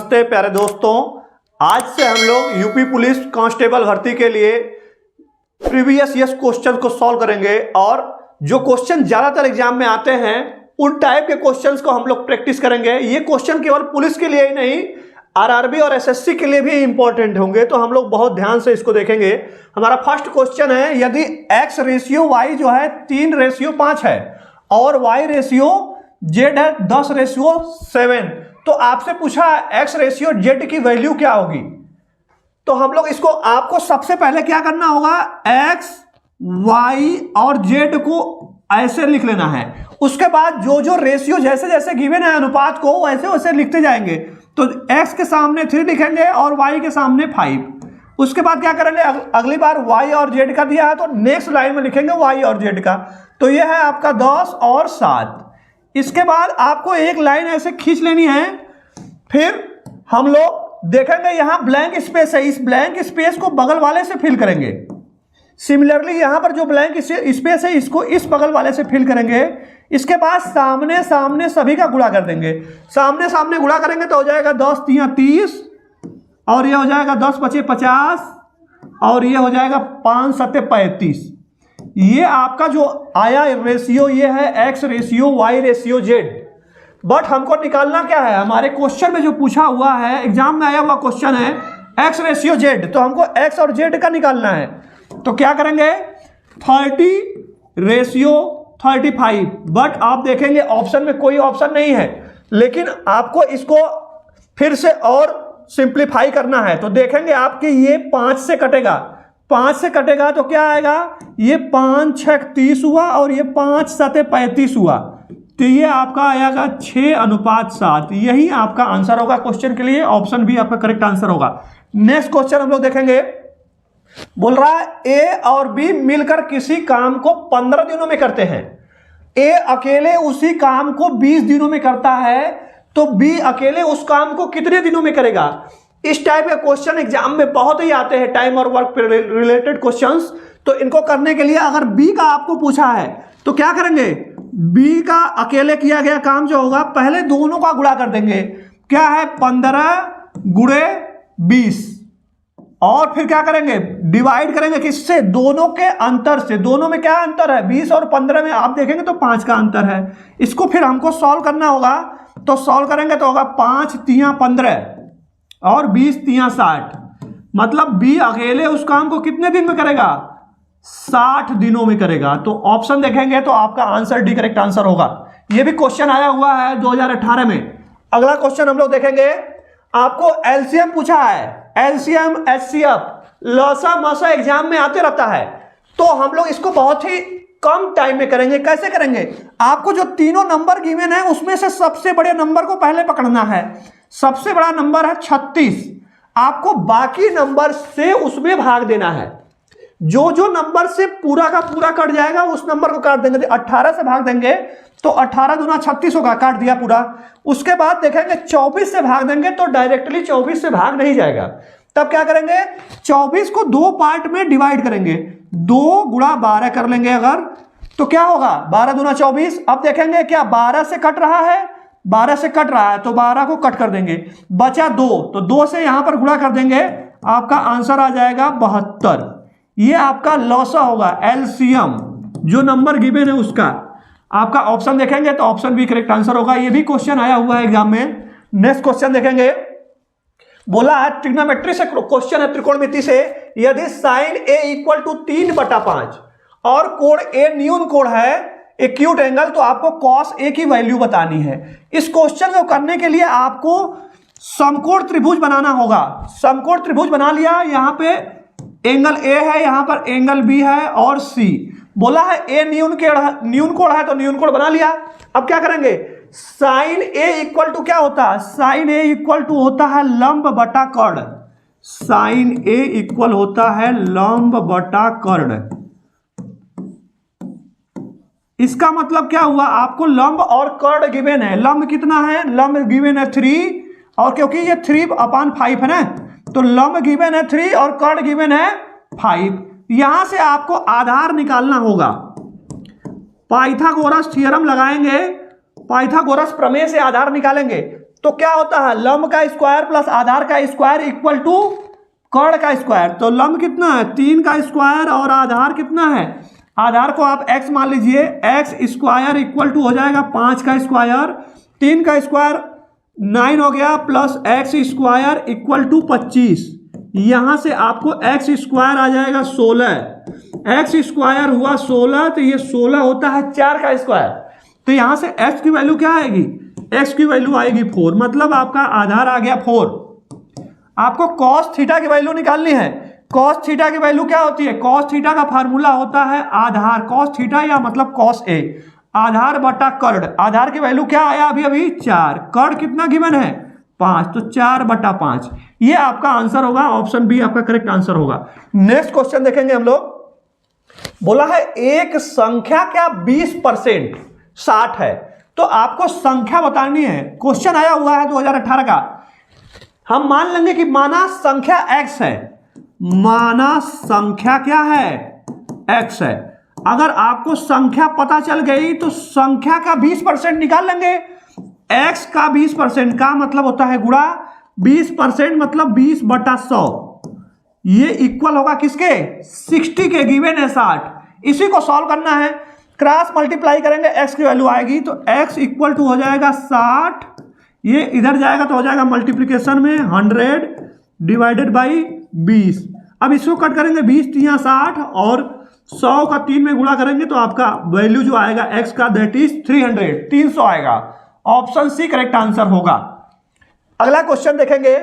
नमस्ते प्यारे दोस्तों। आज से हम लोग यूपी पुलिस कांस्टेबल भर्ती के लिए प्रीवियस ईयर क्वेश्चन को सॉल्व करेंगे और जो क्वेश्चन ज्यादातर एग्जाम में आते हैं उन टाइप के क्वेश्चंस को हम लोग प्रैक्टिस करेंगे। ये क्वेश्चन केवल पुलिस के लिए ही नहीं, आरआरबी और एसएससी के लिए भी इंपॉर्टेंट होंगे, तो हम लोग बहुत ध्यान से इसको देखेंगे। हमारा फर्स्ट क्वेश्चन है, यदि x रेशियो y जो है 3:5 है और y रेशियो z है 10:7, तो आपसे पूछा x रेशियो z की वैल्यू क्या होगी। तो हम लोग इसको, आपको सबसे पहले क्या करना होगा, x y और z को ऐसे लिख लेना है। उसके बाद जो जो रेशियो जैसे जैसे गिवन है अनुपात को वैसे वैसे लिखते जाएंगे। तो x के सामने 3 लिखेंगे और y के सामने 5। उसके बाद क्या करेंगे, अगली बार y और z का दिया है तो नेक्स्ट लाइन में लिखेंगे y और z का। तो यह है आपका 10 और 7। इसके बाद आपको एक लाइन ऐसे खींच लेनी है। फिर हम लोग देखेंगे यहाँ ब्लैंक स्पेस है, इस ब्लैंक स्पेस को बगल वाले से फिल करेंगे। सिमिलरली यहाँ पर जो ब्लैंक स्पेस है इसको इस बगल वाले से फिल करेंगे। इसके बाद सामने सामने सभी का गुणा कर देंगे। सामने सामने गुणा करेंगे तो हो जाएगा 10 3 30 और ये हो जाएगा 10 5 50 और ये हो जाएगा 5 7 35। ये आपका जो आया रेशियो ये है x ratio y ratio z। But हमको निकालना क्या है, हमारे क्वेश्चन में जो पूछा हुआ है, एग्जाम में आया हुआ क्वेश्चन है x रेशियो z, तो हमको x और z का निकालना है। तो क्या करेंगे, 30:35। बट आप देखेंगे ऑप्शन में कोई ऑप्शन नहीं है, लेकिन आपको इसको फिर से और सिंप्लीफाई करना है। तो देखेंगे आपके ये 5 से कटेगा, 5 से कटेगा तो क्या आएगा, ये 5 6 30 हुआ और ये 5 7 35 हुआ। तो ये आपका आएगा 6:7। यही आपका आंसर होगा क्वेश्चन के लिए। ऑप्शन भी आपका करेक्ट आंसर होगा। नेक्स्ट क्वेश्चन हम लोग देखेंगे। बोल रहा है ए और बी मिलकर किसी काम को 15 दिनों में करते हैं। ए अकेले उसी काम को 20 दिनों में करता है, तो बी अकेले उस काम को कितने दिनों में करेगा। इस टाइप के क्वेश्चन एग्जाम में बहुत ही आते हैं, टाइम और वर्क रिलेटेड क्वेश्चंस। तो इनको करने के लिए अगर बी का आपको पूछा है तो क्या करेंगे, बी का अकेले किया गया काम जो होगा पहले दोनों का गुणा कर देंगे। क्या है, 15 × 20 और फिर क्या करेंगे, डिवाइड करेंगे किससे, दोनों के अंतर से। दोनों में क्या अंतर है, 20 और 15 में आप देखेंगे तो 5 का अंतर है। इसको फिर हमको सॉल्व करना होगा। तो सॉल्व करेंगे तो होगा 5 3 15 और 20 3 60। मतलब बी अकेले उस काम को कितने दिन में करेगा, 60 दिनों में करेगा। तो ऑप्शन देखेंगे तो आपका आंसर डी करेक्ट आंसर होगा। यह भी क्वेश्चन आया हुआ है 2018 में। अगला क्वेश्चन हम लोग देखेंगे। आपको एलसीएम पूछा है, एलसीएम एचसीएफ लसा मसा एग्जाम में आते रहता है। तो हम लोग इसको बहुत ही कम टाइम में करेंगे। कैसे करेंगे, आपको जो तीनों नंबर गिवन है उसमें से सबसे बड़े नंबर को पहले पकड़ना है। सबसे बड़ा नंबर है 36। आपको बाकी नंबर से उसमें भाग देना है। जो जो नंबर से पूरा का पूरा कट जाएगा उस नंबर को काट देंगे। 18 से भाग देंगे तो 18 दूना 36 होगा, काट दिया पूरा। उसके बाद देखेंगे 24 से भाग देंगे तो डायरेक्टली 24 से भाग नहीं जाएगा। तब क्या करेंगे, 24 को 2 पार्ट में डिवाइड करेंगे। 2 × 12 कर लेंगे अगर, तो क्या होगा, 12 दूना 24। अब देखेंगे क्या 12 से कट रहा है, 12 से कट रहा है तो 12 को कट कर देंगे, बचा 2, तो 2 से यहां पर गुणा कर देंगे। आपका आंसर आ जाएगा 72। ये आपका लॉसा होगा, एलसीएम जो नंबर गिवन है उसका। आपका ऑप्शन देखेंगे तो ऑप्शन भी करेक्ट आंसर होगा। ये भी क्वेश्चन आया हुआ है एग्जाम में। नेक्स्ट क्वेश्चन देखेंगे। बोला है ट्रिग्नोमेट्री से क्वेश्चन है, त्रिकोणमिति से। यदि sin A = 3/5 और कोण A न्यून कोण है, एक्यूट एंगल, तो आपको cos A की वैल्यू बतानी है। इस क्वेश्चन को करने के लिए आपको समकोण त्रिभुज बनाना होगा। समकोण त्रिभुज बना लिया, यहां पे एंगल A है, यहां पर एंगल B है और C। बोला है A न्यून कोण है तो न्यून कोण बना लिया। अब क्या करेंगे, sin A = क्या होता है, sin A = होता है लंब बटा कर्ण। sin A = होता है लंब बटा कर्ण। इसका मतलब क्या हुआ, आपको लंब और कर्ण गिवन है। लंब कितना है, लंब गिवन है 3, और क्योंकि ये 3/5 है ना, तो लंब गिवन है 3 और कर्ण गिवन है 5। यहां से आपको आधार निकालना होगा। पाइथागोरस थ्योरम लगाएंगे, पाइथागोरस प्रमेय से आधार निकालेंगे। तो तो क्या होता है, लंब का स्क्वायर प्लस आधार का स्क्वायर इक्वल टू कर्ण का स्क्वायर। तो लंब कितना है 3 का स्क्वायर और आधार कितना है, आधार को आप x मान लीजिए, x स्क्वायर इक्वल टू हो जाएगा 5 का स्क्वायर, 3 का स्क्वायर 9 हो गया, plus x square equal to 25। यहां से आपको x स्क्वायर आ जाएगा 16, x स्क्वायर हुआ 16, तो ये 16 होता है 4 का स्क्वायर। तो यहां से x की वैल्यू क्या आएगी, x की वैल्यू आएगी 4, मतलब आपका आधार आ गया 4। आपको cos थीटा की वैल्यू निकालनी है। cos थीटा की वैल्यू क्या होती है, cos थीटा का फार्मूला होता है आधार, cos थीटा या मतलब cos a, आधार बटा कर्ण। आधार की वैल्यू क्या आया अभी 4, कर्ण कितना गिवन है 5, तो 4 बटा 5। ये आपका आंसर होगा, ऑप्शन बी आपका करेक्ट आंसर होगा। नेक्स्ट क्वेश्चन देखेंगे हम लोग। बोला है एक संख्या क्या 20% 60 है, तो आपको संख्या बतानी है। क्वेश्चन आया हुआ है 2018 का। हम मान लेंगे कि माना संख्या x है, माना संख्या क्या है x है। अगर आपको संख्या पता चल गई तो संख्या का 20% निकाल लेंगे। x का 20% का मतलब होता है गुणा 20%, मतलब 20 बटा 100। ये इक्वल होगा किसके 60 के, गिवन है 60। इसी को सॉल्व करना है, क्रॉस मल्टीप्लाई करेंगे, x की वैल्यू आएगी तो x इक्वल टू हो जाएगा 60, ये इधर जाएगा तो हो जाएगा मल्टीप्लिकेशन में 100 डिवाइडेड बाई 20। अब इसको कट करेंगे 20 यहाँ 60 और 100 का 3 में गुणा करेंगे तो आपका वैल्यू जो आएगा x का दैट इज 300 आएगा। ऑप्शन सी करेक्ट आंसर होगा। अगला क्वेश्चन देखेंगे।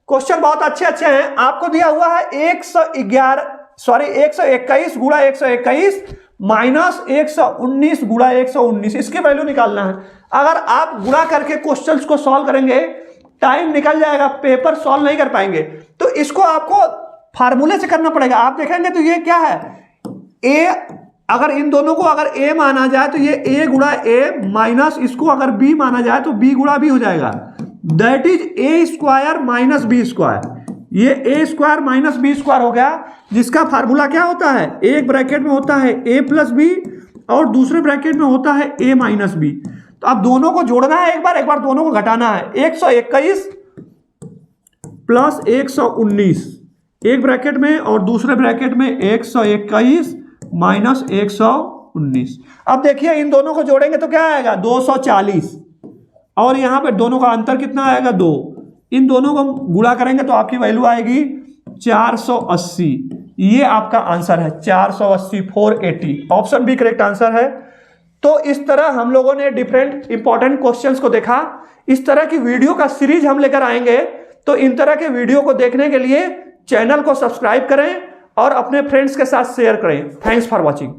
क्वेश्चन बहुत अच्छे हैं। आपको दिया हुआ है 121 गुणा 121 माइनस 119 गुणा 119, इसकी वैल्यू निकालना है। अगर आप गुणा करके क्वेश्चंस को सॉल्व करेंगे टाइम निकल जाएगा, पेपर सॉल्व नहीं कर पाएंगे। तो इसको आपको फार्मूले से करना पड़ेगा। आप देखेंगे तो ये क्या है a, अगर इन दोनों को अगर a माना जाए तो ये a गुणा a माइनस इसको अगर b माना जाए तो b गुणा b हो जाएगा, that is a square minus b square. ये a square minus b square हो गया, जिसका फार्मूला क्या होता है, एक ब्रैकेट में होता है a प्लस b और दूसरे ब्रैकेट में होता है a माइनस b। तो अब दोनों को जोड़ना है, एक बार दोनों को घटाना है। 121 प्लस 119 एक ब्रैकेट में और दूसरे ब्रैकेट में 121 माइनस 119। अब देखिए इन दोनों को जोड़ेंगे तो क्या आएगा 240 और यहां पे दोनों का अंतर कितना आएगा 2। इन दोनों को गुणा करेंगे तो आपकी वैल्यू आएगी 480। ये आपका आंसर है 480, 480। ऑप्शन बी करेक्ट आंसर है। तो इस तरह हम लोगों ने डिफरेंट इंपॉर्टेंट क्वेश्चंस को देखा। इस तरह की वीडियो का सीरीज हम लेकर आएंगे, तो इन तरह के वीडियो को देखने के लिए चैनल को सब्सक्राइब करें और अपने फ्रेंड्स के साथ शेयर करें। Thanks for watching.